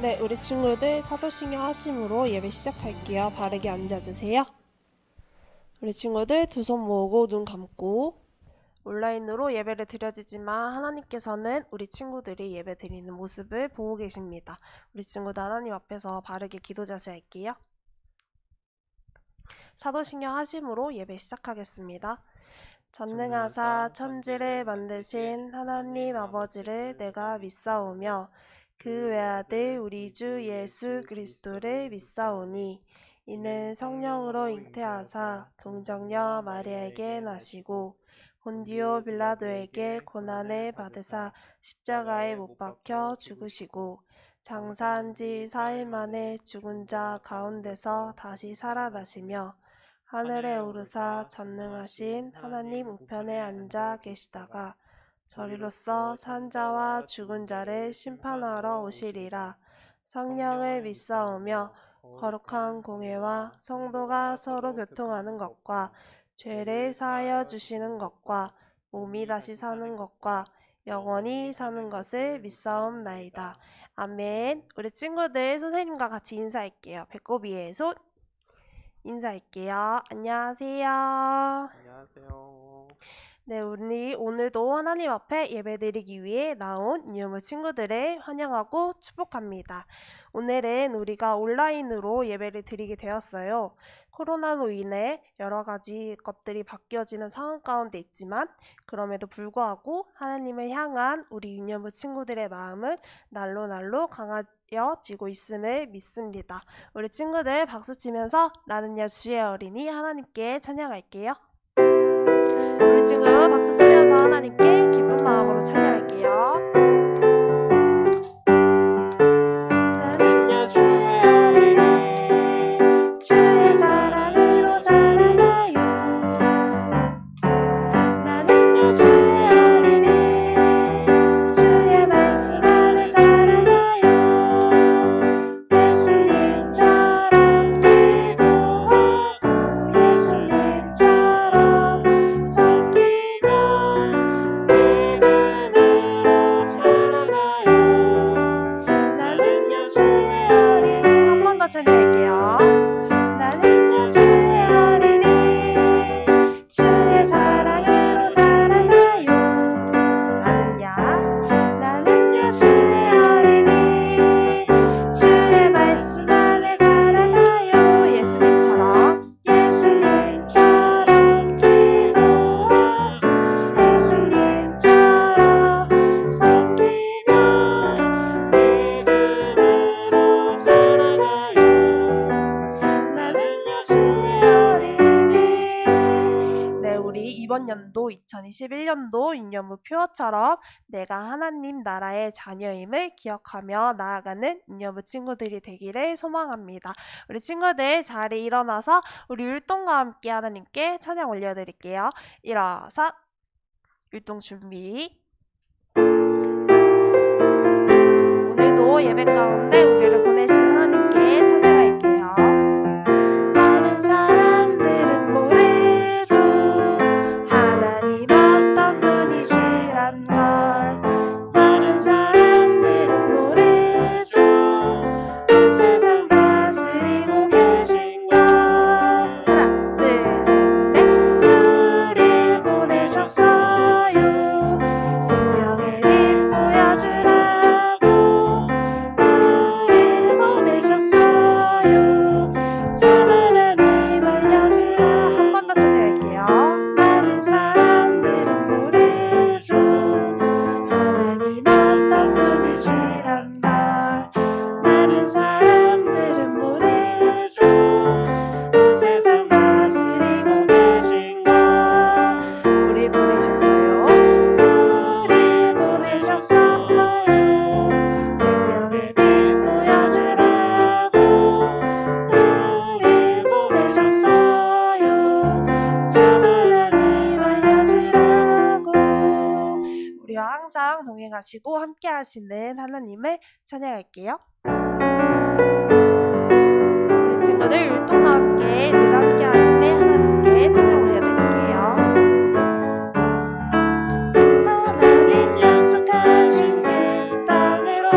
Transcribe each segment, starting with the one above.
네, 우리 친구들 사도신경 하심으로 예배 시작할게요. 바르게 앉아주세요. 우리 친구들 두 손 모으고 눈 감고 온라인으로 예배를 드려지지만 하나님께서는 우리 친구들이 예배 드리는 모습을 보고 계십니다. 우리 친구들 하나님 앞에서 바르게 기도 자세 할게요. 사도신경 하심으로 예배 시작하겠습니다. 전능하사 천지를 만드신 하나님 아버지를 내가 믿사오며 그 외아들 우리 주 예수 그리스도를 믿사오니 이는 성령으로 잉태하사 동정녀 마리아에게 나시고 본디오 빌라도에게 고난을 받으사 십자가에 못 박혀 죽으시고 장사한 지 4일 만에 죽은 자 가운데서 다시 살아나시며 하늘에 오르사 전능하신 하나님 우편에 앉아 계시다가 저리로서 산 자와 죽은 자를 심판하러 오시리라. 성령을 믿사오며 거룩한 공회와 성도가 서로 교통하는 것과 죄를 사하여 주시는 것과 몸이 다시 사는 것과 영원히 사는 것을 믿사옵나이다. 아멘. 우리 친구들 선생님과 같이 인사할게요. 배꼽 위에 손 인사할게요. 안녕하세요. 안녕하세요. 네, 우리 오늘도 하나님 앞에 예배드리기 위해 나온 유무 친구들을 환영하고 축복합니다. 오늘은 우리가 온라인으로 예배를 드리게 되었어요. 코로나로 인해 여러 가지 것들이 바뀌어지는 상황 가운데 있지만 그럼에도 불구하고 하나님을 향한 우리 유무 친구들의 마음은 날로 날로 강하여지고 있음을 믿습니다. 우리 친구들 박수 치면서 나는야 주의 어린이 하나님께 찬양할게요. 우리 친구 박수 치면서 하나님께 기쁜 마음으로 찬양할게요. 나는야 주의 어린이 주의 사랑으로 자라나요. 나는야 주의 어린이 주의 말씀 안에 자라나요. 예수님처럼 기도하고 예수님처럼 섬기며 믿음으로 자라나요. 나는야 주의 어린이 한 번 더 찬양할게요. 나는야 주의 어린이 주의 사랑으로 자라나요. 나는야 주의 어린이 주의 말씀 안에 자라나요. 예수님처럼 기도하고 예수님처럼 섬기며 믿음으로 자라나요. 나는야 주의 어린이. 네, 우리 이번 연도 2021년도 윤여무 표어처럼 내가 하나님 나라의 자녀임을 기억하며 나아가는 윤여무 친구들이 되기를 소망합니다. 우리 친구들 자리에 일어나서 우리 율동과 함께 하나님께 찬양 올려드릴게요. 일어서 율동 준비. 오늘도 예배 가운데 우리를 보내신 하나님께 찬양할게요. 많은 사람들은 모르죠 하나님 어떤 분이시란 걸. 많은 사람들은 모르죠 온 세상 다스리고 계신 걸. 하나 둘 셋 넷. 우릴 보내셨어요. 생명의 빛 보여주라고 우릴 보내셨어요. 참 하나님 알려주라. 한 번 더 찬양할게요. 많은 사람들은 모르죠 하나님 어떤 분이시란 걸. 많은 사람들은 모르죠 온 세상 다스리고 계신 걸. 우리 보내셨어요. 우리 보내셨어요. 생명의 빛 보여주라고 우리 보내셨어요. 참 하나님 알려주라고. 우리와 항상 동행하시고 함께 하시는 하나님을 찬양할게요. 우리 친구들 율동과 함께 늘 함께 하시는 하나님께 찬양 올려드릴게요. 하나님 약속하신 그 땅으로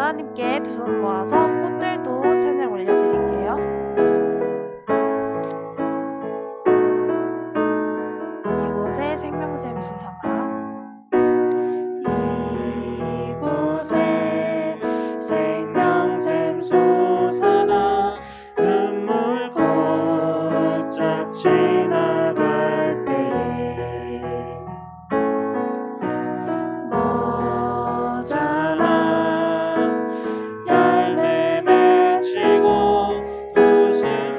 하나님께 두 손 모아서 꽃들도 찬양 올려드릴게요. 이곳에 생명샘 솟아나 이곳에 생명샘 솟아나 눈물 골짝 지나갈 때에 머자라 열매 맺히고 웃음소리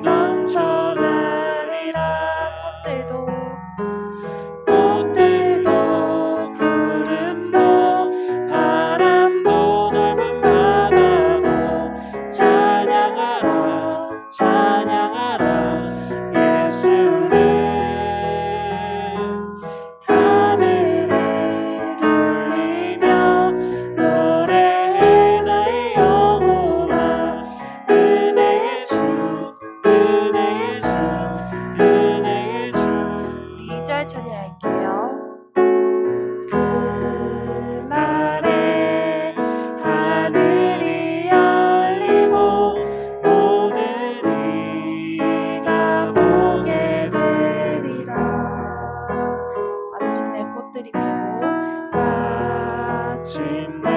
넘쳐나리라. 꽃들도 구름도 바람도 넓은 바다도 찬양하라 찬양하라 예수를. 하늘을 울리며 노래해 나의 영혼아. 은혜의 주 은혜의 주 은혜의 주. 우리 2절 찬양할게요. 그날에 하늘이 열리고 모든 이가 보게 되리라. 마침내 꽃들이 피고 마침내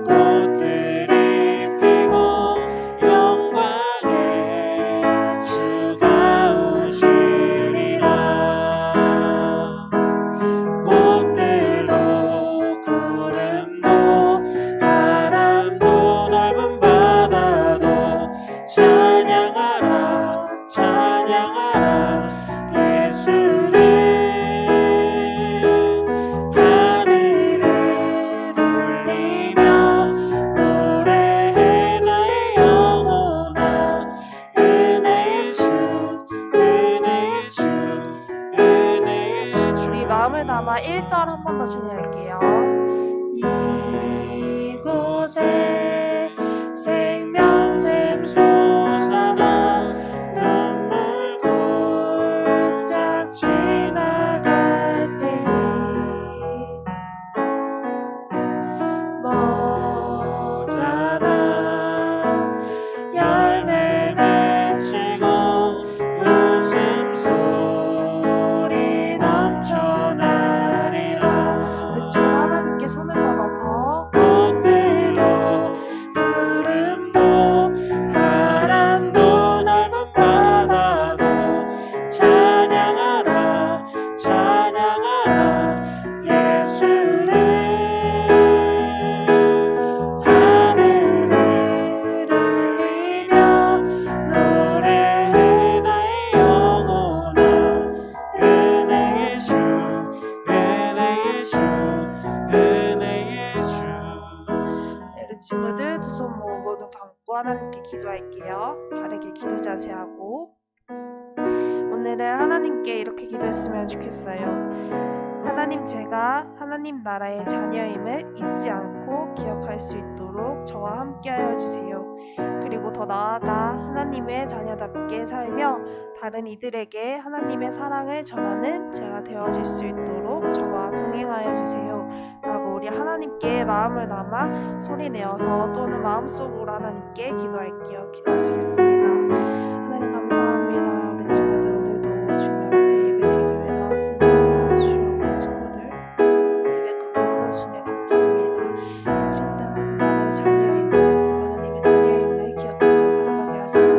꽃들이 피고 영광의 주가 오시리라. 꽃들도 구름도 바람도 넓은 바다도 찬양하라 찬양하라 예수를. 하늘을 울리며 노래해 나의 영혼아. 은혜의 주 은혜의 주 은혜의 주. 우리 마음을 담아 1절 한 번 더 찬양할게요. 이곳에 생명샘 솟아나 눈물 골짝 지나갈 때에 머자나 열매 맺히고 웃음소리 넘쳐나리라. 우리 지금 하나님께 손을 뻗어서 꽃들도 구름도 바람도 넓은 바다도 찬양하라 찬양하라 예수를. 하늘을 울리며 노래해 나의 영혼아. 은혜의 주 은혜의 주 은혜의 주. 네, 우리 친구들 두 손 모으고 눈 감고 하나님께 기도할게요. 바르게 기도 자세하고. 오늘은 하나님께 이렇게 기도했으면 좋겠어요. 하나님, 제가 하나님 나라의 자녀임을 잊지 않고 기억할 수 있도록 저와 함께하여 주세요. 그리고 더 나아가 하나님의 자녀답게 살며 다른 이들에게 하나님의 사랑을 전하는 제가 되어질 수 있도록 저와 동행하여 주세요 라고 우리 하나님께 마음을 담아 소리내어서 또는 마음속으로 하나님께 기도할게요. 기도하시겠습니다. 하나님 감사합니다. 우리 친구들 오늘도 주님 앞에 예배드리기 위해 나왔습니다. 주여, 우리 친구들 예배 감동해주시며 감사합니다. 우리 친구들 하나님 나라의 자녀임을 하나님의 자녀임을 기억하며 살아가게 하시고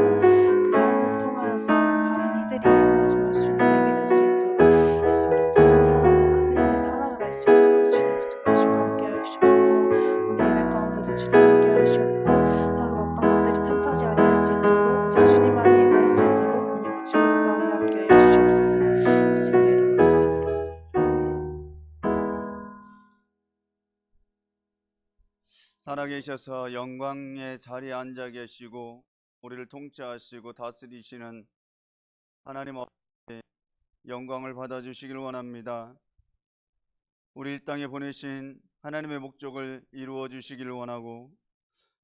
그 삶을 통하여서 다른 이들이 하나님을 주님을 믿을 수 있도록 예수 그리스도의 사랑은 하나님의 사랑을 알 수 있도록 주님 붙잡으시고 함께하여 주옵소서. 우리 예배 가운데도 주님 함께하여 주옵고 다른 어떤 것들이 탐타지 아니할 수 있도록 오직 주님만을 임할 수 있도록 우리 그 친구들 가운데 함께하여 주옵소서. 예수님의 이름으로 기도드렸습니다. 살아계셔서 영광의 자리에 앉아 계시고 우리를 통치하시고 다스리시는 하나님 아버지, 영광을 받아주시길 원합니다. 우리 이 땅에 보내신 하나님의 목적을 이루어 주시길 원하고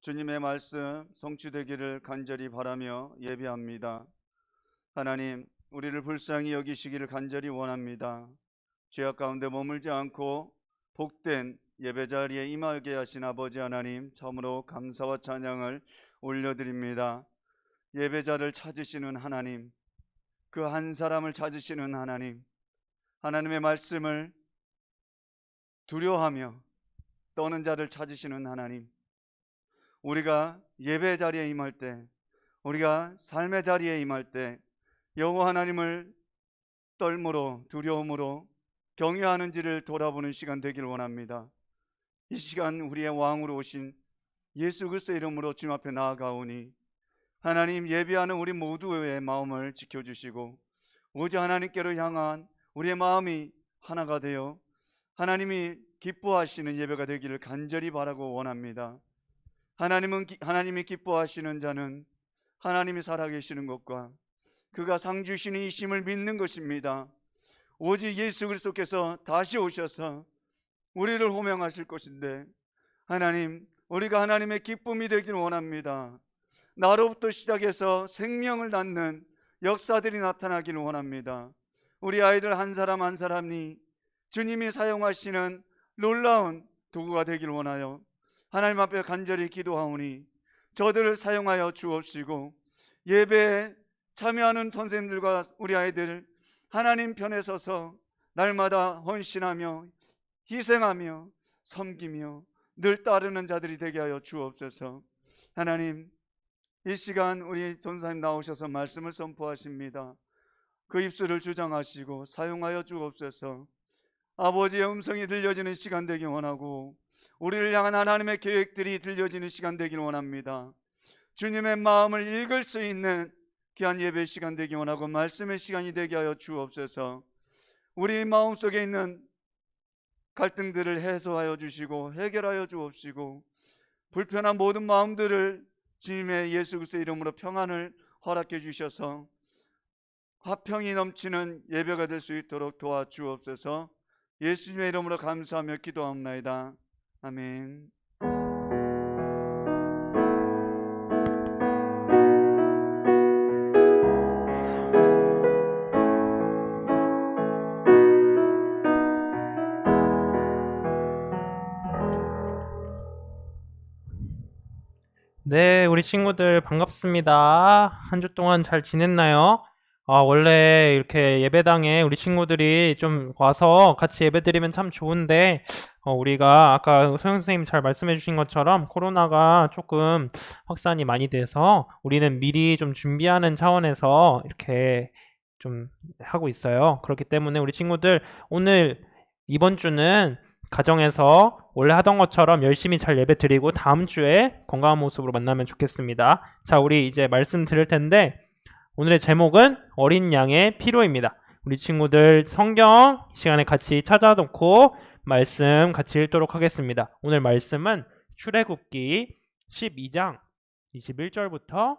주님의 말씀 성취되기를 간절히 바라며 예배합니다. 하나님, 우리를 불쌍히 여기시기를 간절히 원합니다. 죄악 가운데 머물지 않고 복된 예배 자리에 임하게 하신 아버지 하나님, 참으로 감사와 찬양을 올려드립니다. 예배자를 찾으시는 하나님, 그 한 사람을 찾으시는 하나님, 하나님의 말씀을 두려워하며 떠는 자를 찾으시는 하나님, 우리가 예배 자리에 임할 때, 우리가 삶의 자리에 임할 때 여호와 하나님을 떨므로 두려움으로 경외하는지를 돌아보는 시간 되길 원합니다. 이 시간 우리의 왕으로 오신 예수 그리스도의 이름으로 주님 앞에 나아가오니 하나님, 예배하는 우리 모두의 마음을 지켜주시고 오직 하나님께로 향한 우리의 마음이 하나가 되어 하나님이 기뻐하시는 예배가 되기를 간절히 바라고 원합니다. 하나님이 기뻐하시는 자는 하나님이 살아계시는 것과 그가 상 주시는 이 심을 믿는 것입니다. 오직 예수 그리스도께서 다시 오셔서 우리를 호명하실 것인데, 하나님, 우리가 하나님의 기쁨이 되길 원합니다. 나로부터 시작해서 생명을 낳는 역사들이 나타나기를 원합니다. 우리 아이들 한 사람 한 사람이 주님이 사용하시는 놀라운 도구가 되길 원하여 하나님 앞에 간절히 기도하오니 저들을 사용하여 주옵시고, 예배에 참여하는 선생님들과 우리 아이들 하나님 편에 서서 날마다 헌신하며 희생하며 섬기며 늘 따르는 자들이 되게 하여 주옵소서. 하나님, 이 시간 우리 전사님 나오셔서 말씀을 선포하십니다. 그 입술을 주장하시고 사용하여 주옵소서. 아버지의 음성이 들려지는 시간 되기 원하고 우리를 향한 하나님의 계획들이 들려지는 시간 되길 원합니다. 주님의 마음을 읽을 수 있는 귀한 예배 시간 되기 원하고 말씀의 시간이 되게 하여 주옵소서. 우리 마음속에 있는 갈등들을 해소하여 주시고 해결하여 주옵시고 불편한 모든 마음들을 주님의 예수 그리스도의 이름으로 평안을 허락해 주셔서 화평이 넘치는 예배가 될 수 있도록 도와주옵소서. 예수님의 이름으로 감사하며 기도합나이다. 아멘. 네, 우리 친구들 반갑습니다. 한 주 동안 잘 지냈나요? 원래 이렇게 예배당에 우리 친구들이 좀 와서 같이 예배드리면 참 좋은데, 우리가 아까 소영 선생님 잘 말씀해 주신 것처럼 코로나가 조금 확산이 많이 돼서 우리는 미리 좀 준비하는 차원에서 이렇게 좀 하고 있어요. 그렇기 때문에 우리 친구들 오늘 이번 주는 가정에서 원래 하던 것처럼 열심히 잘 예배 드리고 다음 주에 건강한 모습으로 만나면 좋겠습니다. 자, 우리 이제 말씀 드릴 텐데 오늘의 제목은 어린 양의 피로입니다. 우리 친구들 성경 시간에 같이 찾아놓고 말씀 같이 읽도록 하겠습니다. 오늘 말씀은 출애굽기 12장 21절부터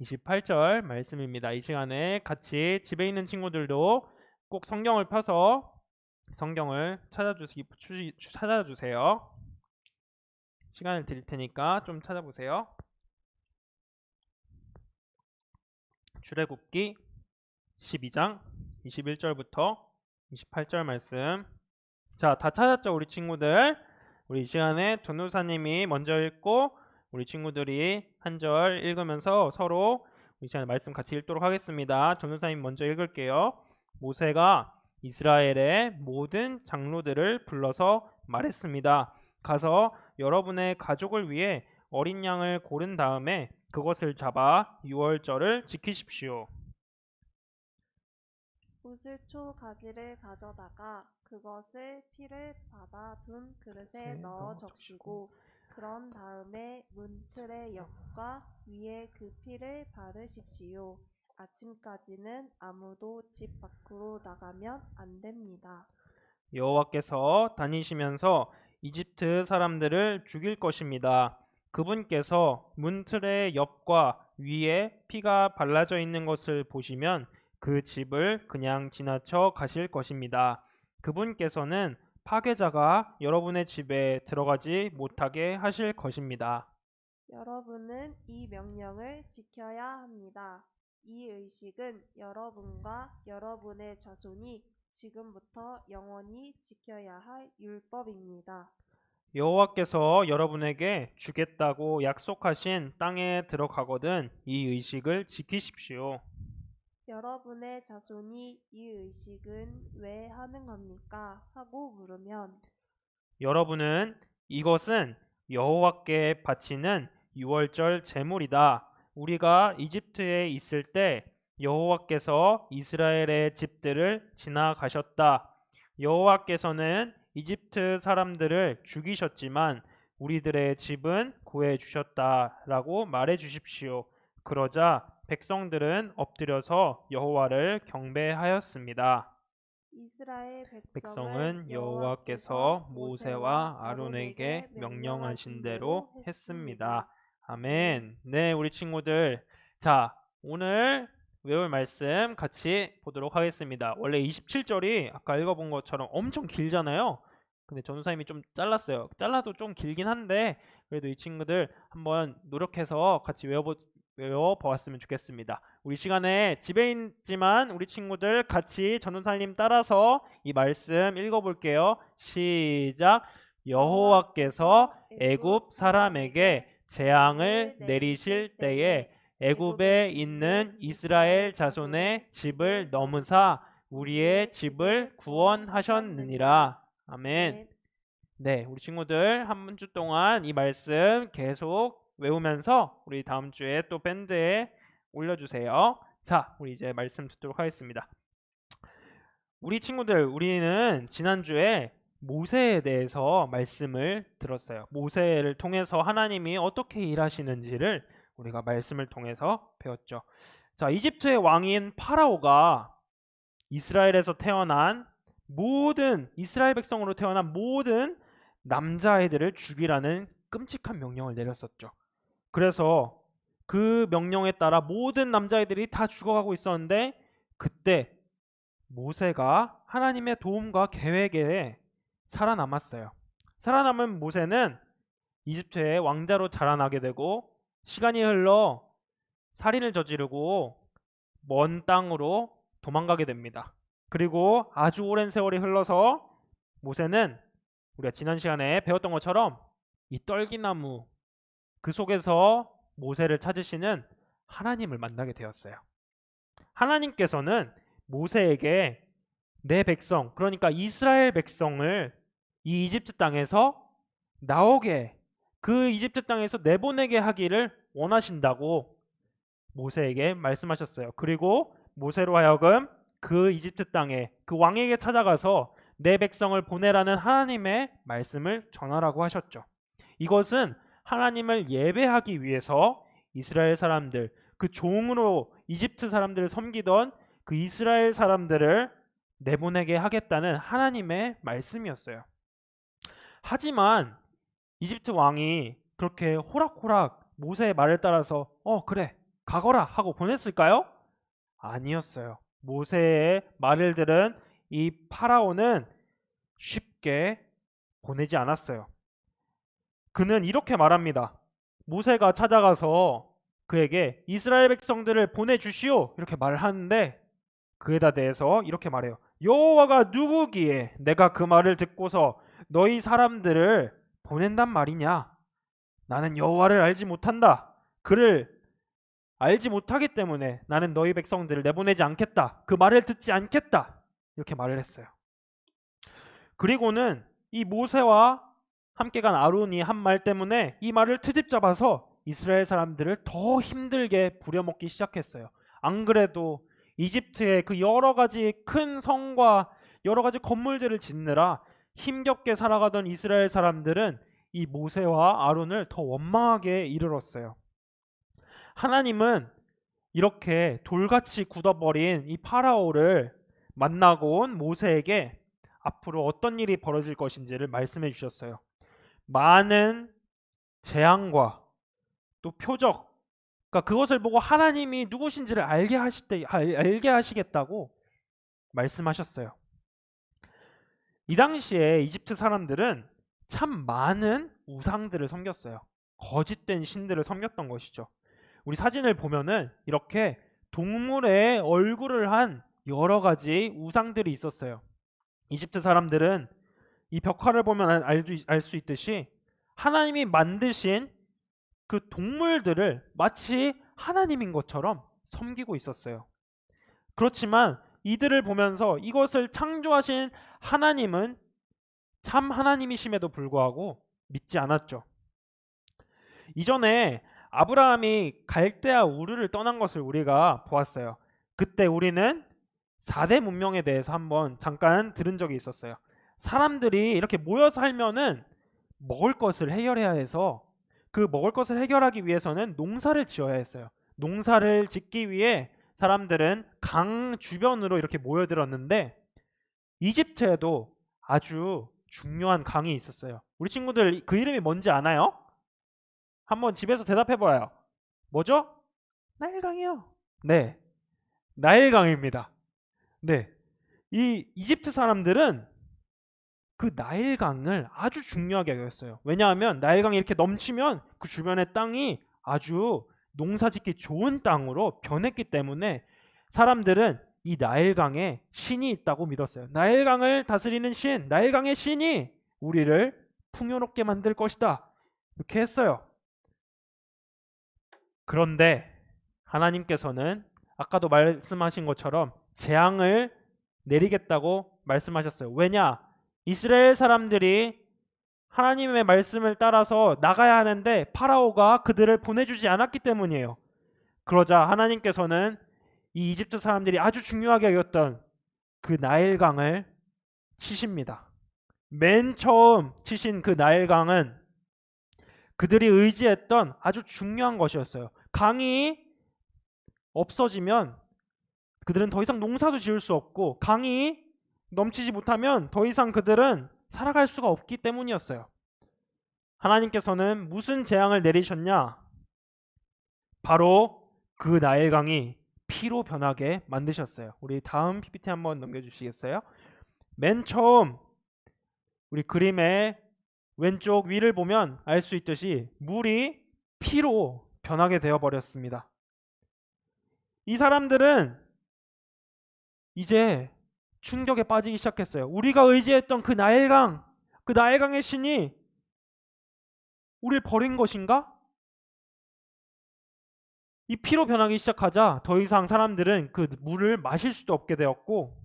28절 말씀입니다. 이 시간에 같이 집에 있는 친구들도 꼭 성경을 펴서 성경을 찾아주세요. 시간을 드릴 테니까 좀 찾아보세요. 출애굽기 12장 21절부터 28절 말씀. 자, 다 찾았죠, 우리 친구들? 우리 이 시간에 전도사님이 먼저 읽고 우리 친구들이 한 절 읽으면서 서로 이 시간에 말씀 같이 읽도록 하겠습니다. 전도사님 먼저 읽을게요. 모세가 이스라엘의 모든 장로들을 불러서 말했습니다. 가서 여러분의 가족을 위해 어린 양을 고른 다음에 그것을 잡아 유월절을 지키십시오. 우슬초 가지를 가져다가 그것을 피를 받아 둔 그릇에 넣어 적시고 그런 다음에 문틀의 옆과 위에 그 피를 바르십시오. 아침까지는 아무도 집 밖으로 나가면 안 됩니다. 여호와께서 다니시면서 이집트 사람들을 죽일 것입니다. 그분께서 문틀의 옆과 위에 피가 발라져 있는 것을 보시면 그 집을 그냥 지나쳐 가실 것입니다. 그분께서는 파괴자가 여러분의 집에 들어가지 못하게 하실 것입니다. 여러분은 이 명령을 지켜야 합니다. 이 의식은 여러분과 여러분의 자손이 지금부터 영원히 지켜야 할 율법입니다. 여호와께서 여러분에게 주겠다고 약속하신 땅에 들어가거든 이 의식을 지키십시오. 여러분의 자손이 이 의식은 왜 하는 겁니까? 하고 물으면 여러분은 이것은 여호와께 바치는 유월절 제물이다. 우리가 이집트에 있을 때 여호와께서 이스라엘의 집들을 지나가셨다. 여호와께서는 이집트 사람들을 죽이셨지만 우리들의 집은 구해 주셨다라고 말해 주십시오. 그러자 백성들은 엎드려서 여호와를 경배하였습니다. 이스라엘 백성은 여호와께서 모세와 아론에게 명령하신 대로 했습니다. 아멘. 네, 우리 친구들. 자, 오늘 외울 말씀 같이 보도록 하겠습니다. 원래 27절이 아까 읽어본 것처럼 엄청 길잖아요. 근데 전도사님이 좀 잘랐어요. 잘라도 좀 길긴 한데 그래도 이 친구들 한번 노력해서 같이 외워보았으면 좋겠습니다. 우리 시간에 집에 있지만 우리 친구들 같이 전도사님 따라서 이 말씀 읽어볼게요. 시작. 여호와께서 애굽 사람에게 재앙을 내리실 때에 애굽에 있는 이스라엘 자손의 집을 넘으사 우리의 집을 구원하셨느니라. 아멘. 네, 우리 친구들 한 주 동안 이 말씀 계속 외우면서 우리 다음 주에 또 밴드에 올려주세요. 자, 우리 이제 말씀 듣도록 하겠습니다. 우리 친구들, 우리는 지난주에 모세에 대해서 말씀을 들었어요. 모세를 통해서 하나님이 어떻게 일하시는지를 우리가 말씀을 통해서 배웠죠. 자, 이집트의 왕인 파라오가 이스라엘에서 태어난 모든 이스라엘 백성으로 태어난 모든 남자아이들을 죽이라는 끔찍한 명령을 내렸었죠. 그래서 그 명령에 따라 모든 남자아이들이 다 죽어가고 있었는데 그때 모세가 하나님의 도움과 계획에 살아남았어요. 살아남은 모세는 이집트의 왕자로 자라나게 되고 시간이 흘러 살인을 저지르고 먼 땅으로 도망가게 됩니다. 그리고 아주 오랜 세월이 흘러서 모세는 우리가 지난 시간에 배웠던 것처럼 이 떨기나무 그 속에서 모세를 찾으시는 하나님을 만나게 되었어요. 하나님께서는 모세에게 내 백성, 그러니까 이스라엘 백성을 이 이집트 땅에서 나오게, 그 이집트 땅에서 내보내게 하기를 원하신다고 모세에게 말씀하셨어요. 그리고 모세로 하여금 그 이집트 땅에 그 왕에게 찾아가서 내 백성을 보내라는 하나님의 말씀을 전하라고 하셨죠. 이것은 하나님을 예배하기 위해서 이스라엘 사람들, 그 종으로 이집트 사람들을 섬기던 그 이스라엘 사람들을 내보내게 하겠다는 하나님의 말씀이었어요. 하지만 이집트 왕이 그렇게 호락호락 모세의 말을 따라서 그래 가거라 하고 보냈을까요? 아니었어요. 모세의 말을 들은 이 파라오는 쉽게 보내지 않았어요. 그는 이렇게 말합니다. 모세가 찾아가서 그에게 이스라엘 백성들을 보내주시오 이렇게 말하는데 그에다 대해서 이렇게 말해요. 여호와가 누구기에 내가 그 말을 듣고서 너희 사람들을 보낸단 말이냐? 나는 여호와를 알지 못한다. 그를 알지 못하기 때문에 나는 너희 백성들을 내보내지 않겠다. 그 말을 듣지 않겠다. 이렇게 말을 했어요. 그리고는 이 모세와 함께 간 아론이 한 말 때문에 이 말을 트집 잡아서 이스라엘 사람들을 더 힘들게 부려먹기 시작했어요. 안 그래도 이집트의 그 여러 가지 큰 성과 여러 가지 건물들을 짓느라 힘겹게 살아가던 이스라엘 사람들은 이 모세와 아론을 더 원망하게 이르렀어요. 하나님은 이렇게 돌같이 굳어버린 이 파라오를 만나고 온 모세에게 앞으로 어떤 일이 벌어질 것인지를 말씀해 주셨어요. 많은 재앙과 또 표적, 그러니까 그것을 보고 하나님이 누구신지를 알게 하시겠다고 말씀하셨어요. 이 당시에 이집트 사람들은 참 많은 우상들을 섬겼어요. 거짓된 신들을 섬겼던 것이죠. 우리 사진을 보면은 이렇게 동물의 얼굴을 한 여러 가지 우상들이 있었어요. 이집트 사람들은 이 벽화를 보면 알 수 있듯이 하나님이 만드신 그 동물들을 마치 하나님인 것처럼 섬기고 있었어요. 그렇지만 이들을 보면서 이것을 창조하신 하나님은 참 하나님이심에도 불구하고 믿지 않았죠. 이전에 아브라함이 갈대아 우르를 떠난 것을 우리가 보았어요. 그때 우리는 4대 문명에 대해서 한번 잠깐 들은 적이 있었어요. 사람들이 이렇게 모여 살면은 먹을 것을 해결해야 해서 그 먹을 것을 해결하기 위해서는 농사를 지어야 했어요. 농사를 짓기 위해 사람들은 강 주변으로 이렇게 모여들었는데 이집트에도 아주 중요한 강이 있었어요. 우리 친구들 그 이름이 뭔지 아나요? 한번 집에서 대답해봐요. 뭐죠? 나일강이요. 네, 나일강입니다. 네, 이 이집트 사람들은 그 나일강을 아주 중요하게 여겼어요. 왜냐하면 나일강이 이렇게 넘치면 그 주변의 땅이 아주 농사짓기 좋은 땅으로 변했기 때문에 사람들은 이 나일강에 신이 있다고 믿었어요. 나일강을 다스리는 신, 나일강의 신이 우리를 풍요롭게 만들 것이다. 이렇게 했어요. 그런데 하나님께서는 아까도 말씀하신 것처럼 재앙을 내리겠다고 말씀하셨어요. 왜냐? 이스라엘 사람들이 하나님의 말씀을 따라서 나가야 하는데 파라오가 그들을 보내주지 않았기 때문이에요. 그러자 하나님께서는 이 이집트 사람들이 아주 중요하게 여겼던 그 나일강을 치십니다. 맨 처음 치신 그 나일강은 그들이 의지했던 아주 중요한 것이었어요. 강이 없어지면 그들은 더 이상 농사도 지을 수 없고 강이 넘치지 못하면 더 이상 그들은 살아갈 수가 없기 때문이었어요. 하나님께서는 무슨 재앙을 내리셨냐? 바로 그 나일강이 피로 변하게 만드셨어요. 우리 다음 PPT 한번 넘겨주시겠어요? 맨 처음 우리 그림의 왼쪽 위를 보면 알 수 있듯이 물이 피로 변하게 되어버렸습니다. 이 사람들은 이제 충격에 빠지기 시작했어요. 우리가 의지했던 그 나일강의 신이 우리를 버린 것인가? 이 피로 변하기 시작하자 더 이상 사람들은 그 물을 마실 수도 없게 되었고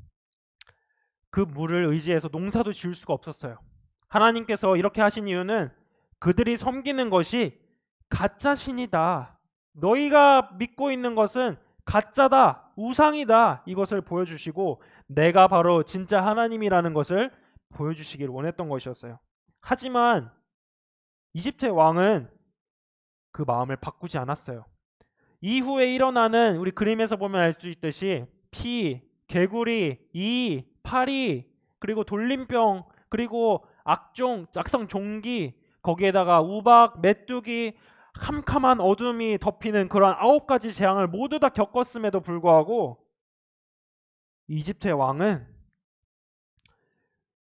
그 물을 의지해서 농사도 지을 수가 없었어요. 하나님께서 이렇게 하신 이유는 그들이 섬기는 것이 가짜 신이다. 너희가 믿고 있는 것은 가짜다. 우상이다. 이것을 보여주시고 내가 바로 진짜 하나님이라는 것을 보여주시길 원했던 것이었어요. 하지만 이집트의 왕은 그 마음을 바꾸지 않았어요. 이후에 일어나는 우리 그림에서 보면 알 수 있듯이 피, 개구리, 이, 파리, 그리고 돌림병, 그리고 악성 종기, 거기에다가 우박, 메뚜기, 캄캄한 어둠이 덮이는 그런 9가지 재앙을 모두 다 겪었음에도 불구하고 이집트의 왕은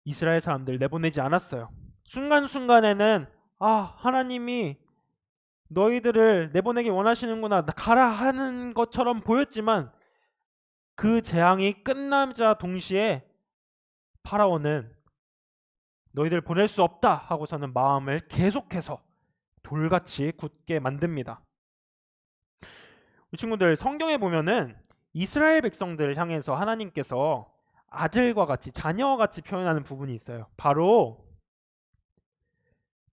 이스라엘 사람들 내보내지 않았어요. 순간순간에는 하나님이 너희들을 내보내기 원하시는구나, 가라 하는 것처럼 보였지만 그 재앙이 끝나자 동시에 파라오는 너희들 보낼 수 없다 하고서는 마음을 계속해서 돌같이 굳게 만듭니다. 우리 친구들, 성경에 보면은 이스라엘 백성들을 향해서 하나님께서 아들과 같이, 자녀와 같이 표현하는 부분이 있어요. 바로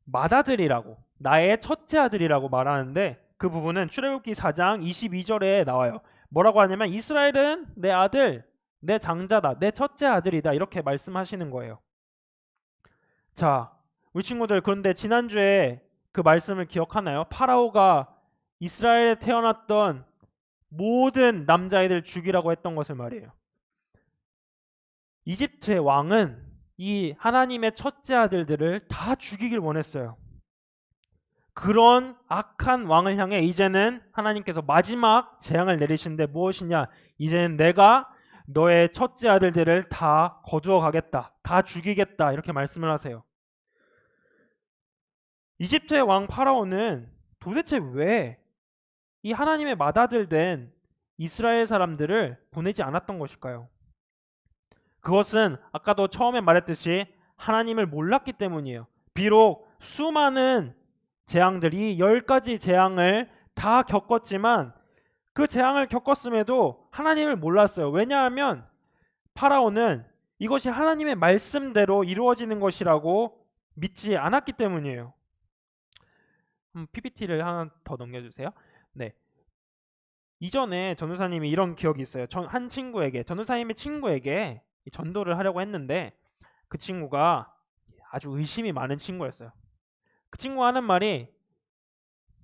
맏아들이라고, 나의 첫째 아들이라고 말하는데 그 부분은 출애굽기 4장 22절에 나와요. 뭐라고 하냐면 이스라엘은 내 아들, 내 장자다, 내 첫째 아들이다, 이렇게 말씀하시는 거예요. 자, 우리 친구들, 그런데 지난주에 그 말씀을 기억하나요? 파라오가 이스라엘에 태어났던 모든 남자애들 죽이라고 했던 것을 말이에요. 이집트의 왕은 이 하나님의 첫째 아들들을 다 죽이길 원했어요. 그런 악한 왕을 향해 이제는 하나님께서 마지막 재앙을 내리시는데 무엇이냐? 이제는 내가 너의 첫째 아들들을 다 거두어 가겠다, 다 죽이겠다, 이렇게 말씀을 하세요. 이집트의 왕 파라오는 도대체 왜 이 하나님의 맏아들 된 이스라엘 사람들을 보내지 않았던 것일까요? 그것은 아까도 처음에 말했듯이 하나님을 몰랐기 때문이에요. 비록 수많은 재앙들이 10가지 재앙을 다 겪었지만 그 재앙을 겪었음에도 하나님을 몰랐어요. 왜냐하면 파라오는 이것이 하나님의 말씀대로 이루어지는 것이라고 믿지 않았기 때문이에요. PPT를 하나 더 넘겨주세요. 네. 이전에 전도사님이 이런 기억이 있어요. 한 친구에게, 전도사님의 친구에게 전도를 하려고 했는데 그 친구가 아주 의심이 많은 친구였어요. 그 친구가 하는 말이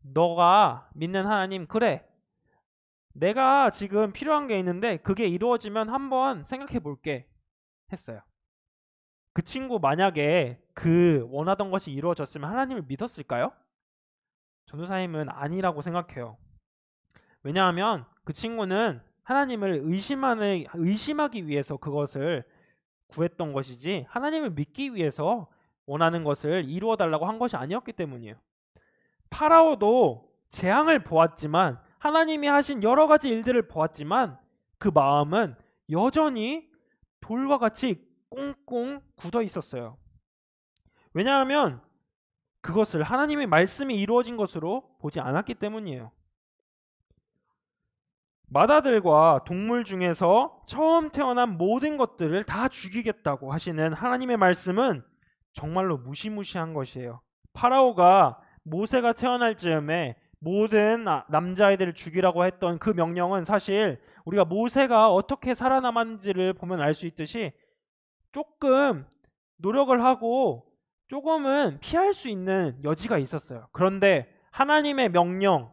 너가 믿는 하나님, 그래, 내가 지금 필요한 게 있는데 그게 이루어지면 한번 생각해 볼게 했어요. 그 친구 만약에 그 원하던 것이 이루어졌으면 하나님을 믿었을까요? 전도사님은 아니라고 생각해요. 왜냐하면 그 친구는 하나님을 의심하기 위해서 그것을 구했던 것이지 하나님을 믿기 위해서 원하는 것을 이루어 달라고 한 것이 아니었기 때문이에요. 파라오도 재앙을 보았지만, 하나님이 하신 여러 가지 일들을 보았지만 그 마음은 여전히 돌과 같이 꽁꽁 굳어 있었어요. 왜냐하면 그것을 하나님의 말씀이 이루어진 것으로 보지 않았기 때문이에요. 마다들과 동물 중에서 처음 태어난 모든 것들을 다 죽이겠다고 하시는 하나님의 말씀은 정말로 무시무시한 것이에요. 파라오가 모세가 태어날 즈음에 모든 남자아이들을 죽이라고 했던 그 명령은 사실 우리가 모세가 어떻게 살아남았는지를 보면 알 수 있듯이 조금 노력을 하고 조금은 피할 수 있는 여지가 있었어요. 그런데 하나님의 명령,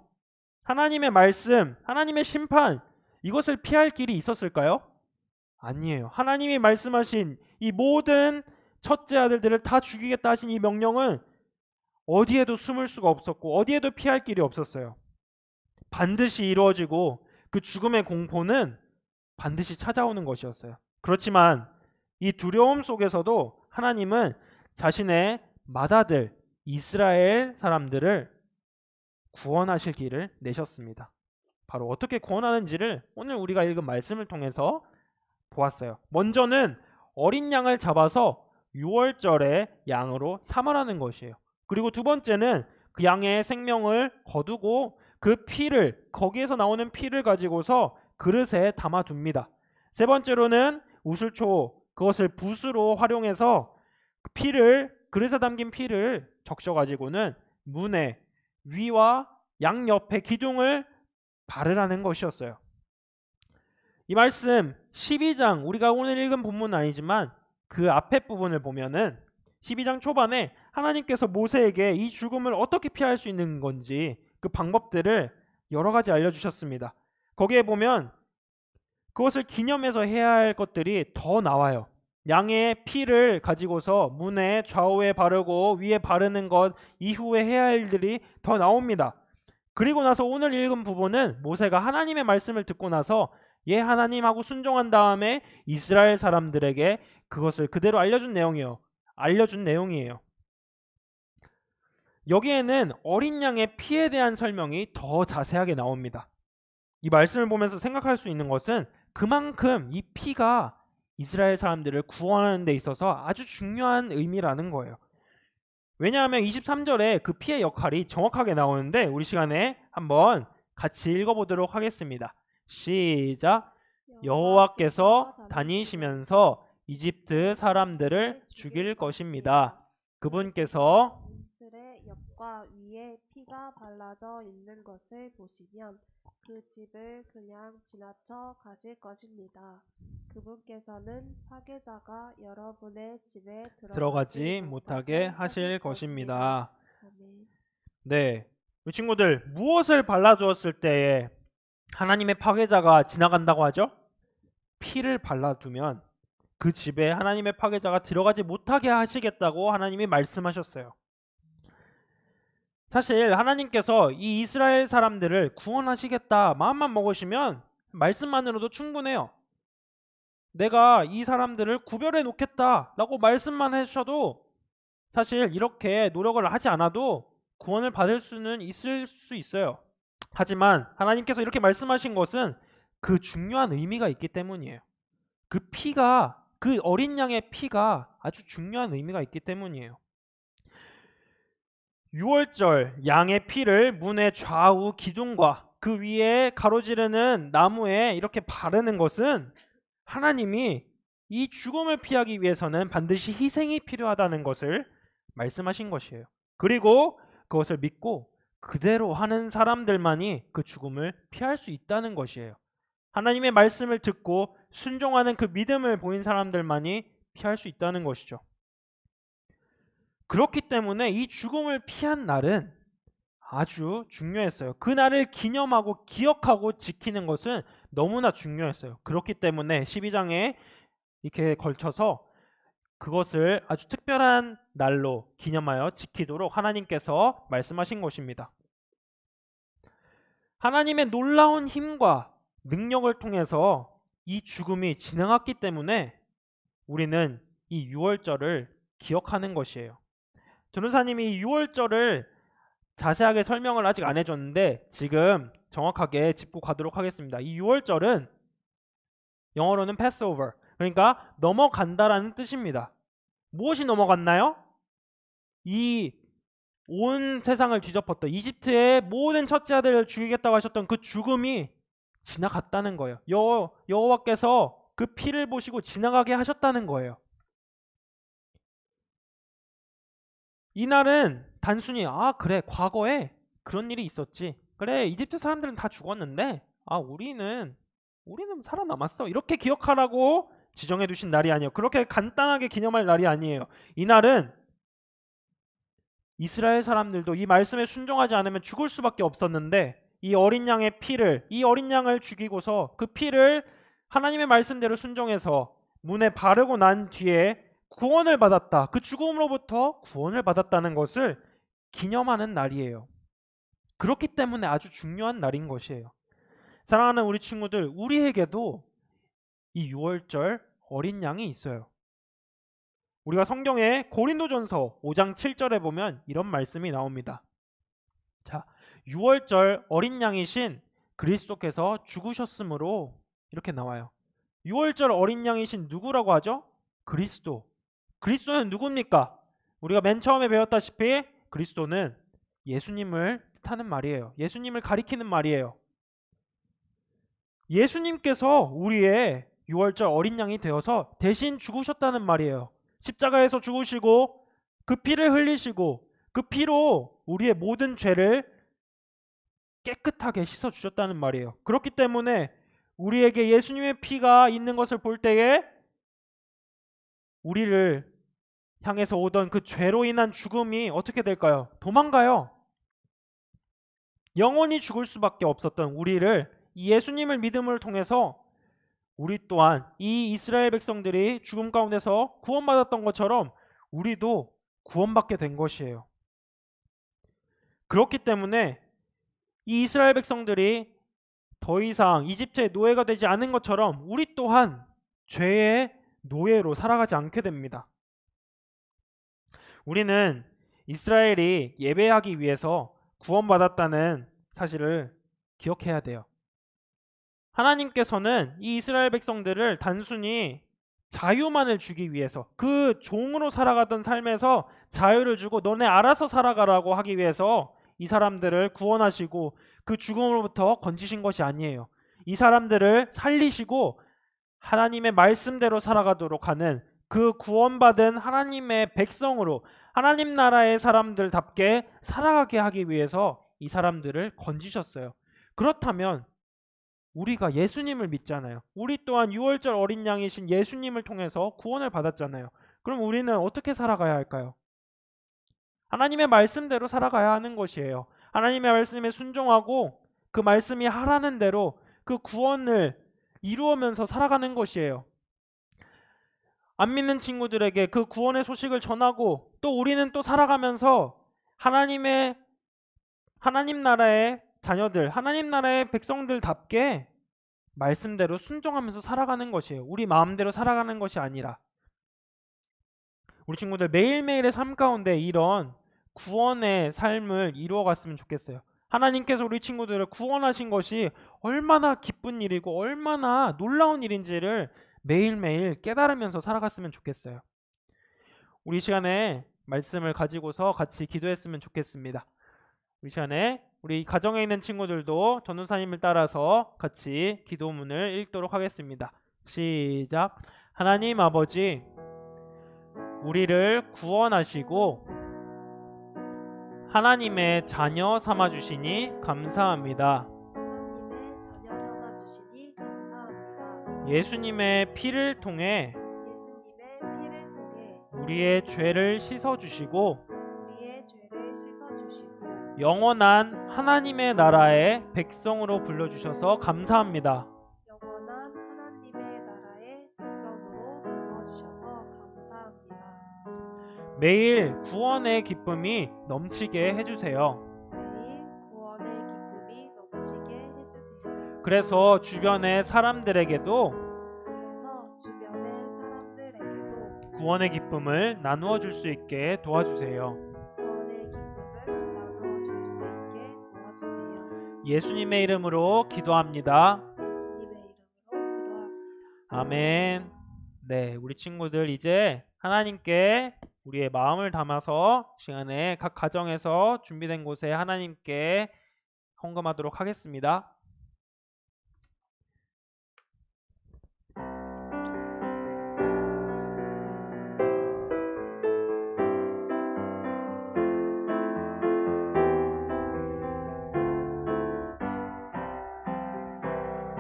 하나님의 말씀, 하나님의 심판, 이것을 피할 길이 있었을까요? 아니에요. 하나님이 말씀하신 이 모든 첫째 아들들을 다 죽이겠다 하신 이 명령은 어디에도 숨을 수가 없었고 어디에도 피할 길이 없었어요. 반드시 이루어지고 그 죽음의 공포는 반드시 찾아오는 것이었어요. 그렇지만 이 두려움 속에서도 하나님은 자신의 맏아들 이스라엘 사람들을 구원하실 길을 내셨습니다. 바로 어떻게 구원하는지를 오늘 우리가 읽은 말씀을 통해서 보았어요. 먼저는 어린 양을 잡아서 유월절에 양으로 삼으라는 것이에요. 그리고 두 번째는 그 양의 생명을 거두고 그 피를, 거기에서 나오는 피를 가지고서 그릇에 담아둡니다. 세 번째로는 우슬초, 그것을 붓으로 활용해서 그 피를, 그릇에 담긴 피를 적셔가지고는 문의 위와 양옆에 기둥을 바르라는 것이었어요. 이 말씀 12장, 우리가 오늘 읽은 본문은 아니지만 그 앞에 부분을 보면은 12장 초반에 하나님께서 모세에게 이 죽음을 어떻게 피할 수 있는 건지 그 방법들을 여러 가지 알려주셨습니다. 거기에 보면 그것을 기념해서 해야 할 것들이 더 나와요. 양의 피를 가지고서 문에 좌우에 바르고 위에 바르는 것, 이후에 해야 할 일들이 더 나옵니다. 그리고 나서 오늘 읽은 부분은 모세가 하나님의 말씀을 듣고 나서 예 하나님 하고 순종한 다음에 이스라엘 사람들에게 그것을 그대로 알려준 내용이에요. 여기에는 어린 양의 피에 대한 설명이 더 자세하게 나옵니다. 이 말씀을 보면서 생각할 수 있는 것은 그만큼 이 피가 이스라엘 사람들을 구원하는 데 있어서 아주 중요한 의미라는 거예요. 왜냐하면 23절에 그 피의 역할이 정확하게 나오는데 우리 시간에 한번 같이 읽어보도록 하겠습니다. 시작. 여호와께서 다니시면서 이집트 사람들을 죽일 것입니다. 그분께서 들의 옆과 위에 피가 발라져 있는 것을 보시면 그 집을 그냥 지나쳐 가실 것입니다. 그분께서는 파괴자가 여러분의 집에 들어가지 못하게 하실 것입니다. 아멘. 네, 우리 친구들, 무엇을 발라두었을 때에 하나님의 파괴자가 지나간다고 하죠? 피를 발라두면 그 집에 하나님의 파괴자가 들어가지 못하게 하시겠다고 하나님이 말씀하셨어요. 사실 하나님께서 이 이스라엘 사람들을 구원하시겠다 마음만 먹으시면 말씀만으로도 충분해요. 내가 이 사람들을 구별해 놓겠다 라고 말씀만 해주셔도 사실 이렇게 노력을 하지 않아도 구원을 받을 수는 있을 수 있어요. 하지만 하나님께서 이렇게 말씀하신 것은 그 중요한 의미가 있기 때문이에요. 그 피가 그 어린 양의 피가 아주 중요한 의미가 있기 때문이에요. 유월절 양의 피를 문의 좌우 기둥과 그 위에 가로지르는 나무에 이렇게 바르는 것은 하나님이 이 죽음을 피하기 위해서는 반드시 희생이 필요하다는 것을 말씀하신 것이에요. 그리고 그것을 믿고 그대로 하는 사람들만이 그 죽음을 피할 수 있다는 것이에요. 하나님의 말씀을 듣고 순종하는 그 믿음을 보인 사람들만이 피할 수 있다는 것이죠. 그렇기 때문에 이 죽음을 피한 날은 아주 중요했어요. 그 날을 기념하고 기억하고 지키는 것은 너무나 중요했어요. 그렇기 때문에 12장에 이렇게 걸쳐서 그것을 아주 특별한 날로 기념하여 지키도록 하나님께서 말씀하신 것입니다. 하나님의 놀라운 힘과 능력을 통해서 이 죽음이 지나갔기 때문에 우리는 이 유월절을 기억하는 것이에요. 전도사님이 이 유월절을 자세하게 설명을 아직 안 해줬는데 지금 정확하게 짚고 가도록 하겠습니다. 이 유월절은 영어로는 Passover, 그러니까 넘어간다라는 뜻입니다. 무엇이 넘어갔나요? 이 온 세상을 뒤덮었던 이집트의 모든 첫째 아들을 죽이겠다고 하셨던 그 죽음이 지나갔다는 거예요. 여호와께서 그 피를 보시고 지나가게 하셨다는 거예요. 이 날은 단순히 그래 과거에 그런 일이 있었지, 그래 이집트 사람들은 다 죽었는데 우리는 살아남았어, 이렇게 기억하라고 지정해 두신 날이 아니에요. 그렇게 간단하게 기념할 날이 아니에요. 이 날은 이스라엘 사람들도 이 말씀에 순종하지 않으면 죽을 수밖에 없었는데 이 어린 양의 피를, 이 어린 양을 죽이고서 그 피를 하나님의 말씀대로 순종해서 문에 바르고 난 뒤에 구원을 받았다, 그 죽음으로부터 구원을 받았다는 것을 기념하는 날이에요. 그렇기 때문에 아주 중요한 날인 것이에요. 사랑하는 우리 친구들, 우리에게도 이 유월절 어린 양이 있어요. 우리가 성경에 고린도전서 5장 7절에 보면 이런 말씀이 나옵니다. 자, 유월절 어린 양이신 그리스도께서 죽으셨으므로, 이렇게 나와요. 유월절 어린 양이신 누구라고 하죠? 그리스도. 그리스도는 누굽니까? 우리가 맨 처음에 배웠다시피 그리스도는 예수님을 뜻하는 말이에요. 예수님을 가리키는 말이에요. 예수님께서 우리의 유월절 어린 양이 되어서 대신 죽으셨다는 말이에요. 십자가에서 죽으시고 그 피를 흘리시고 그 피로 우리의 모든 죄를 깨끗하게 씻어주셨다는 말이에요. 그렇기 때문에 우리에게 예수님의 피가 있는 것을 볼 때에 우리를 향해서 오던 그 죄로 인한 죽음이 어떻게 될까요? 도망가요. 영원히 죽을 수밖에 없었던 우리를 이 예수님을 믿음을 통해서 우리 또한 이 이스라엘 백성들이 죽음 가운데서 구원받았던 것처럼 우리도 구원받게 된 것이에요. 그렇기 때문에 이 이스라엘 백성들이 더 이상 이집트의 노예가 되지 않은 것처럼 우리 또한 죄의 노예로 살아가지 않게 됩니다. 우리는 이스라엘이 예배하기 위해서 구원받았다는 사실을 기억해야 돼요. 하나님께서는 이 이스라엘 백성들을 단순히 자유만을 주기 위해서, 그 종으로 살아가던 삶에서 자유를 주고 너네 알아서 살아가라고 하기 위해서 이 사람들을 구원하시고 그 죽음으로부터 건지신 것이 아니에요. 이 사람들을 살리시고 하나님의 말씀대로 살아가도록 하는 그 구원받은 하나님의 백성으로, 하나님 나라의 사람들답게 살아가게 하기 위해서 이 사람들을 건지셨어요. 그렇다면 우리가 예수님을 믿잖아요. 우리 또한 유월절 어린 양이신 예수님을 통해서 구원을 받았잖아요. 그럼 우리는 어떻게 살아가야 할까요? 하나님의 말씀대로 살아가야 하는 것이에요. 하나님의 말씀에 순종하고 그 말씀이 하라는 대로 그 구원을 이루면서 살아가는 것이에요. 안 믿는 친구들에게 그 구원의 소식을 전하고 또 우리는 또 살아가면서 하나님 나라의 자녀들, 하나님 나라의 백성들답게 말씀대로 순종하면서 살아가는 것이에요. 우리 마음대로 살아가는 것이 아니라. 우리 친구들 매일매일의 삶 가운데 이런 구원의 삶을 이루어갔으면 좋겠어요. 하나님께서 우리 친구들을 구원하신 것이 얼마나 기쁜 일이고 얼마나 놀라운 일인지를 매일매일 깨달으면서 살아갔으면 좋겠어요. 우리 시간에 말씀을 가지고서 같이 기도했으면 좋겠습니다. 우리 시간에 우리 가정에 있는 친구들도 전도사님을 따라서 같이 기도문을 읽도록 하겠습니다. 시작. 하나님 아버지, 우리를 구원하시고 하나님의 자녀 삼아주시니 감사합니다. 하나님의 자녀 삼아 주시니 감사합니다. 예수님의 피를 통해 예수님의 피를 통해 우리의 죄를 씻어주시고 우리의 죄를 씻어 주시고 영원한 하나님의 나라의 백성으로 불러주셔서 감사합니다. 영원한 하나님의 나라의 백성으로 불러주셔서 감사합니다. 매일 구원의 기쁨이 넘치게 해주세요. 매일 구원의 기쁨이 넘치게 해주세요. 그래서 주변의 사람들에게도 그래서 주변의 사람들에게도 구원의 기쁨을 나누어 줄 수 있게 도와주세요. 구원의 기쁨을 나누어 줄 수 있게 도와주세요. 예수님의 이름으로 기도합니다. 예수님의 이름으로 기도합니다. 아멘. 네, 우리 친구들 이제 하나님께 우리의 마음을 담아서 시간에 각 가정에서 준비된 곳에 하나님께 헌금하도록 하겠습니다.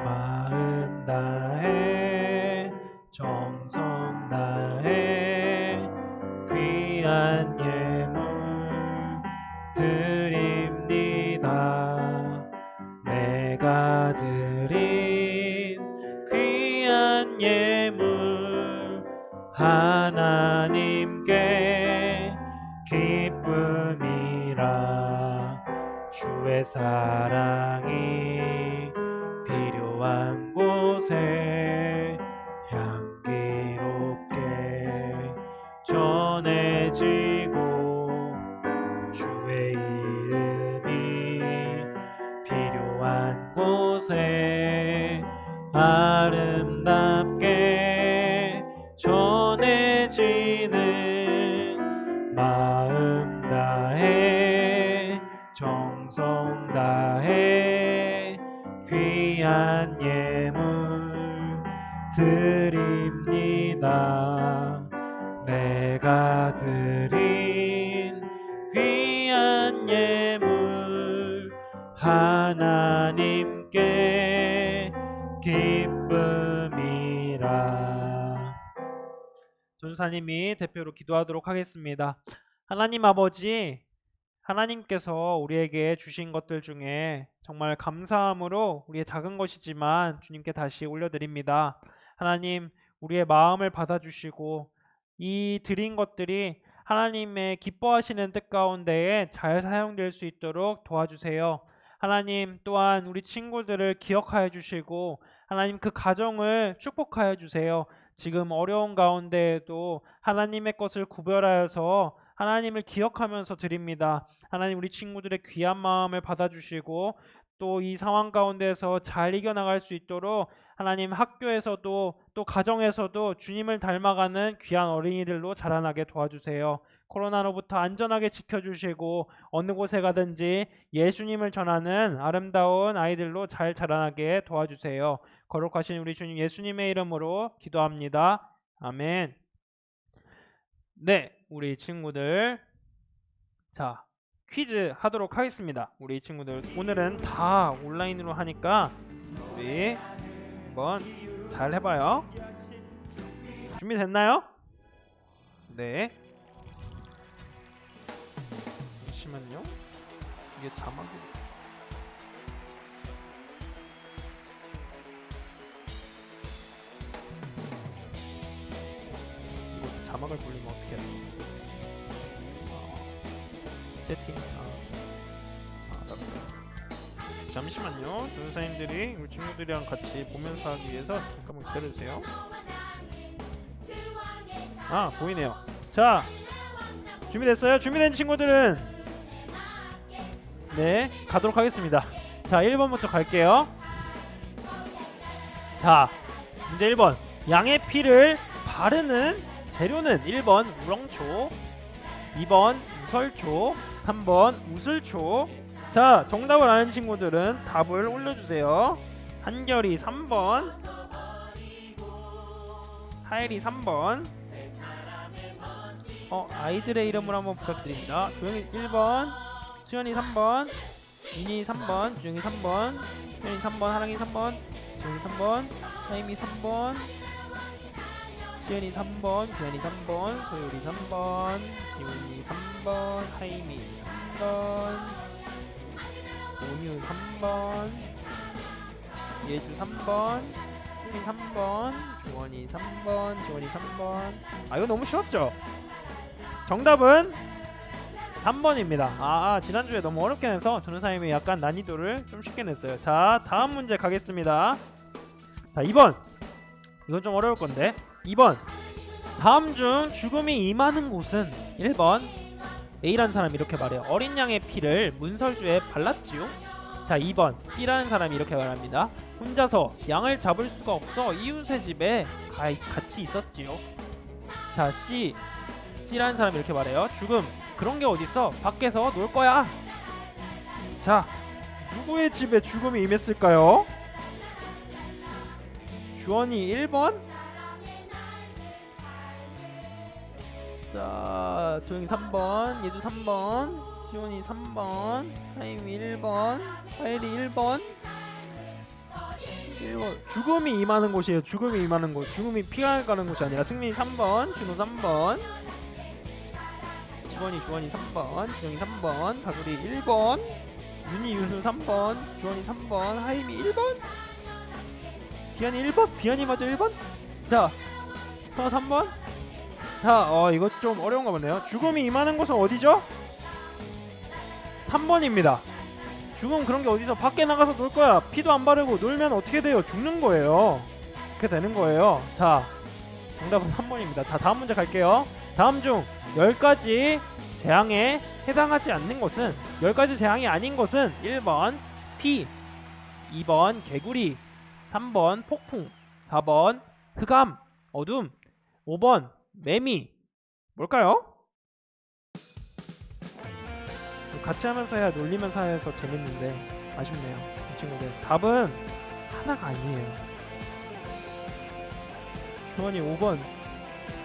마음 다해 정성 다해 귀한 예물 드립니다. 내가 드린 귀한 예물 하나님께 기쁨이라. 주의 사랑이 필요한 곳에 향기롭게 전해지고 주의 이름이 필요한 곳에 아름답게 전해지는 마음 다해 정성 다해 귀한 예물 드립니다. 내가 드린 귀한 예물 하나님께 기쁨이라. 전사님이 대표로 기도하도록 하겠습니다. 하나님 아버지, 하나님께서 우리에게 주신 것들 중에 정말 감사함으로 우리의 작은 것이지만 주님께 다시 올려드립니다. 하나님, 우리의 마음을 받아주시고 이 드린 것들이 하나님의 기뻐하시는 뜻 가운데에 잘 사용될 수 있도록 도와주세요. 하나님, 또한 우리 친구들을 기억하여 주시고 하나님 그 가정을 축복하여 주세요. 지금 어려운 가운데에도 하나님의 것을 구별하여서 하나님을 기억하면서 드립니다. 하나님, 우리 친구들의 귀한 마음을 받아주시고 또 이 상황 가운데서 잘 이겨나갈 수 있도록 하나님 학교에서도 또 가정에서도 주님을 닮아가는 귀한 어린이들로 자라나게 도와주세요. 코로나로부터 안전하게 지켜주시고 어느 곳에 가든지 예수님을 전하는 아름다운 아이들로 잘 자라나게 도와주세요. 거룩하신 우리 주님 예수님의 이름으로 기도합니다. 아멘. 네, 우리 친구들, 자, 퀴즈 하도록 하겠습니다. 우리 친구들 오늘은 다 온라인으로 하니까 우리 한번 잘 해봐요. 준비됐나요? 네. 잠시만요. 이게 자막이 이거 자막을 돌리면 어떻게 해야 돼? 채팅. 잠시만요. 전사님들이 우리 친구들이랑 같이 보면서 하기 위해서 잠깐만 기다려주세요. 보이네요. 자, 준비됐어요? 준비된 친구들은 네, 가도록 하겠습니다. 자, 1번부터 갈게요. 자, 문제 1번. 양의 피를 바르는 재료는 1번 우렁초, 2번 우설초, 3번 우슬초. 자, 정답을 아는 친구들은 답을 올려주세요. 한결이 3번, 하엘이 3번. 아이들의 이름을 한번 부탁드립니다. 조영이 1번, 수연이 3번, 윤이 3번, 주영이 3번, 수연이 3번, 하랑이 3번, 지영이 3번, 하임이 3번, 수연이 3번, 규현이 3번, 소율이 3번, 지훈이 3번, 하임이 3번, 온유 3번, 예주 3번, 수윤이 3번, 주원이 3번, 지원이 3번. 이거 너무 쉬웠죠? 정답은 3번입니다. 지난주에 너무 어렵게 내서 전우사님이 약간 난이도를 좀 쉽게 냈어요. 자, 다음 문제 가겠습니다. 자, 2번. 이건 좀 어려울 건데. 2번. 다음 중 죽음이 임하는 곳은 1번. A라는 사람이 이렇게 말해요. 어린 양의 피를 문설주에 발랐지요. 자, 2번. B라는 사람이 이렇게 말합니다. 혼자서 양을 잡을 수가 없어 이웃의 집에 같이 있었지요. 자, C라는 사람이 이렇게 말해요. 죽음, 그런 게 어딨어? 밖에서 놀 거야. 자, 누구의 집에 죽음이 임했을까요? 주원이 1번. 자, 조영이 3번, 예주 3번, 지원이 3번, 하임이 1번, 하엘이 1번. 죽음이 임하는 곳이에요. 죽음이 임하는 곳. 죽음이 피해가는 곳이 아니라. 승민이 3번, 준호 3번, 지원이 주원이 3번, 주영이 3번, 다솔이 1번, 윤우 3번, 주원이 3번, 하임이 1번, 비안이 1번, 비안이 맞아 1번. 자, 서아 3번. 자, 이거 좀 어려운가 보네요. 죽음이 임하는 곳은 어디죠? 3번입니다. 죽음 그런 게 어디서 밖에 나가서 놀 거야. 피도 안 바르고 놀면 어떻게 돼요? 죽는 거예요. 그렇게 되는 거예요. 자, 정답은 3번입니다. 자, 다음 문제 갈게요. 다음 중 10가지 재앙에 해당하지 않는 것은, 10가지 재앙이 아닌 것은 1번 피, 2번 개구리, 3번 폭풍, 4번 흑암, 어둠, 5번 매미. 뭘까요? 같이 하면서 해야 놀리면서 해서 재밌는데 아쉽네요. 이 친구들 답은 하나가 아니에요. 주원이 5번,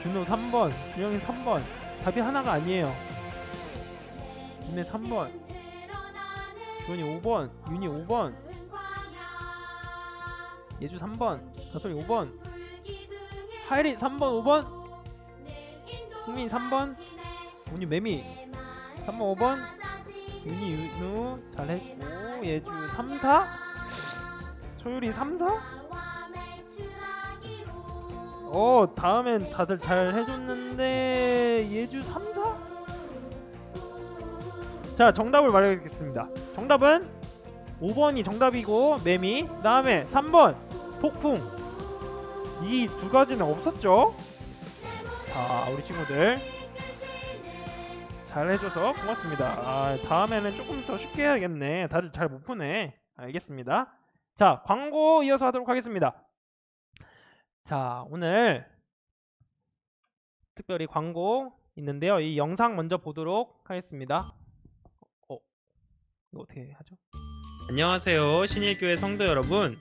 준호 3번, 준영이 3번. 답이 하나가 아니에요. 윤혜 3번, 주원이 5번, 윤이 5번, 예주 3번, 다솔이 5번, 하엘이 3번, 5번, 승민이 3번, 온유 매미 3번, 5번, 윤이 윤우 잘했고, 예주 3, 4, 소율이 3, 4. 다음엔 다들 잘 해줬는데 예주 3, 4. 자, 정답을 말하겠습니다. 정답은 5번이 정답이고 매미, 그 다음에 3번 폭풍. 이 두 가지는 없었죠? 자, 우리 친구들 잘 해줘서 고맙습니다. 다음에는 조금 더 쉽게 해야겠네. 다들 잘 못 푸네. 알겠습니다. 자, 광고 이어서 하도록 하겠습니다. 자, 오늘 특별히 광고 있는데요. 이 영상 먼저 보도록 하겠습니다. 이거 어떻게 하죠? 안녕하세요, 신일교회 성도 여러분.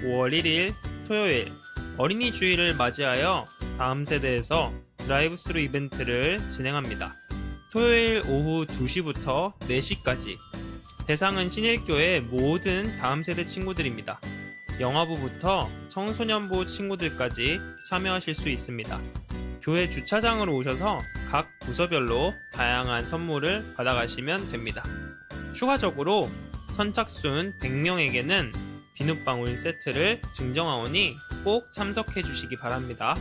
5월 1일 토요일 어린이 주일을 맞이하여 다음 세대에서 드라이브스루 이벤트를 진행합니다. 토요일 오후 2시부터 4시까지. 대상은 신일교회 모든 다음 세대 친구들입니다. 영아부부터 청소년부 친구들까지 참여하실 수 있습니다. 교회 주차장으로 오셔서 각 부서별로 다양한 선물을 받아가시면 됩니다. 추가적으로 선착순 100명에게는 비눗방울 세트를 증정하오니 꼭 참석해 주시기 바랍니다.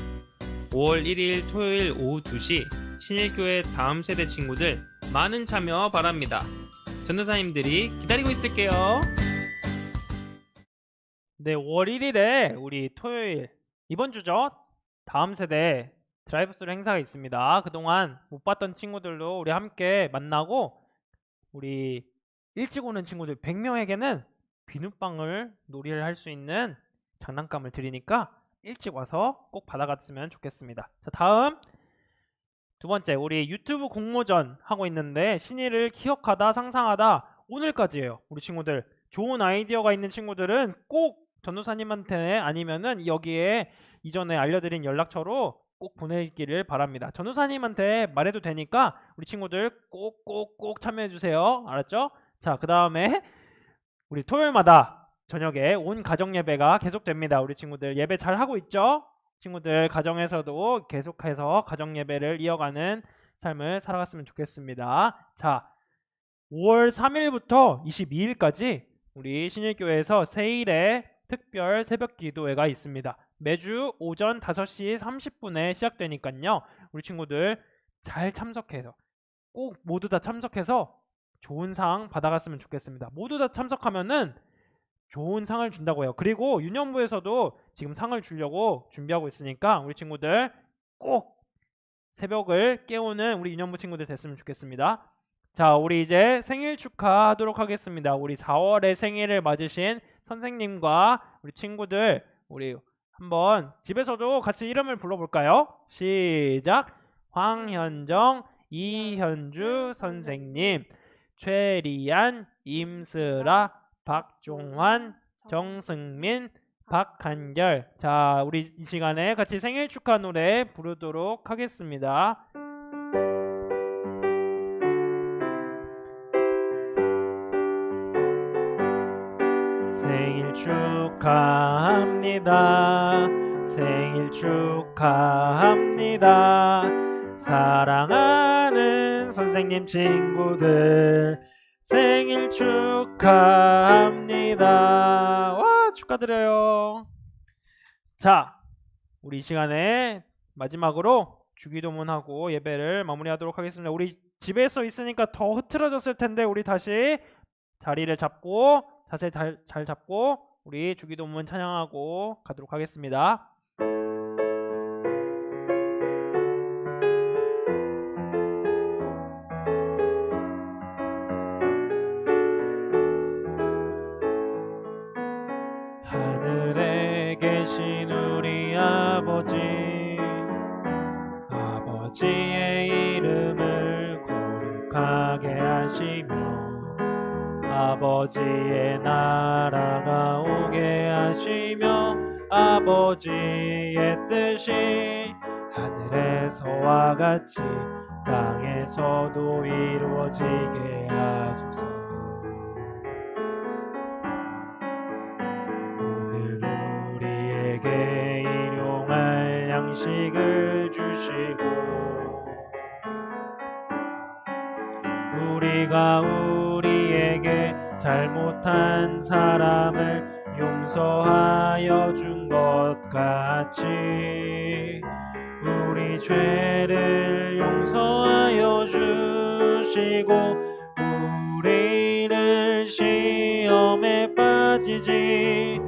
5월 1일 토요일 오후 2시 신일교회 다음 세대 친구들 많은 참여 바랍니다. 전도사님들이 기다리고 있을게요. 네, 5월 1일에 우리 토요일 이번 주죠. 다음 세대 드라이브스루 행사가 있습니다. 그동안 못 봤던 친구들도 우리 함께 만나고, 우리 일찍 오는 친구들 100명에게는 비눗방울 놀이를 할 수 있는 장난감을 드리니까 일찍 와서 꼭 받아갔으면 좋겠습니다. 자, 다음 두 번째, 우리 유튜브 공모전 하고 있는데 신의를 기억하다 상상하다 오늘까지예요. 우리 친구들 좋은 아이디어가 있는 친구들은 꼭 전도사님한테 아니면은 여기에 이전에 알려드린 연락처로 꼭 보내기를 바랍니다. 전도사님한테 말해도 되니까 우리 친구들 꼭 참여해 주세요. 알았죠? 자, 그 다음에 우리 토요일마다 저녁에 온 가정 예배가 계속됩니다. 우리 친구들 예배 잘 하고 있죠? 친구들 가정에서도 계속해서 가정 예배를 이어가는 삶을 살아갔으면 좋겠습니다. 자, 5월 3일부터 22일까지 우리 신일교회에서 세일의 특별 새벽 기도회가 있습니다. 매주 오전 5시 30분에 시작되니까요. 우리 친구들 잘 참석해서 꼭 모두 다 참석해서 좋은 상 받아갔으면 좋겠습니다. 모두 다 참석하면은 좋은 상을 준다고 해요. 그리고 유년부에서도 지금 상을 주려고 준비하고 있으니까 우리 친구들 꼭 새벽을 깨우는 우리 유년부 친구들 됐으면 좋겠습니다. 자, 우리 이제 생일 축하하도록 하겠습니다. 우리 4월에 생일을 맞으신 선생님과 우리 친구들 우리 한번 집에서도 같이 이름을 불러볼까요? 시작! 황현정, 이현주 선생님, 최리안, 임슬아, 박종환, 정승민, 박한결. 자, 우리 이 시간에 같이 생일 축하 노래 부르도록 하겠습니다. 생일 축하합니다. 생일 축하합니다. 사랑하는 선생님 친구들 생일 축하합니다. 와, 축하드려요. 자, 우리 이 시간에 마지막으로 주기도문하고 예배를 마무리하도록 하겠습니다. 우리 집에서 있으니까 더 흐트러졌을 텐데 우리 다시 자리를 잡고 자세 잘 잡고 우리 주기도문 찬양하고 가도록 하겠습니다. 하늘에 계신 우리 아버지의 이름을 거룩하게 하시며 아버지의 나라가 오게 하시며 아버지의 뜻이 하늘에서와 같이 땅에서도 이루어지게 하소서. 오늘 우리에게 일용할 양식을 주시고 우리가 우리에게 잘못한 사람을 용서하여 준 것 같이 우리 죄를 용서하여 주시고 우리를 시험에 빠지지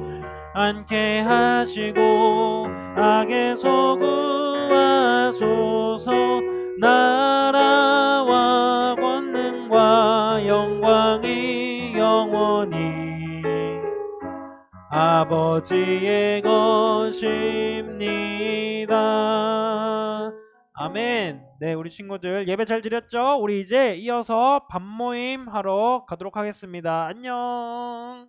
않게 하시고 악에서 구하소서. 나라와 권능과 영광이 영원히 아버지의 것입니다. 아멘. 네, 우리 친구들 예배 잘 드렸죠? 우리 이제 이어서 밤모임 하러 가도록 하겠습니다. 안녕.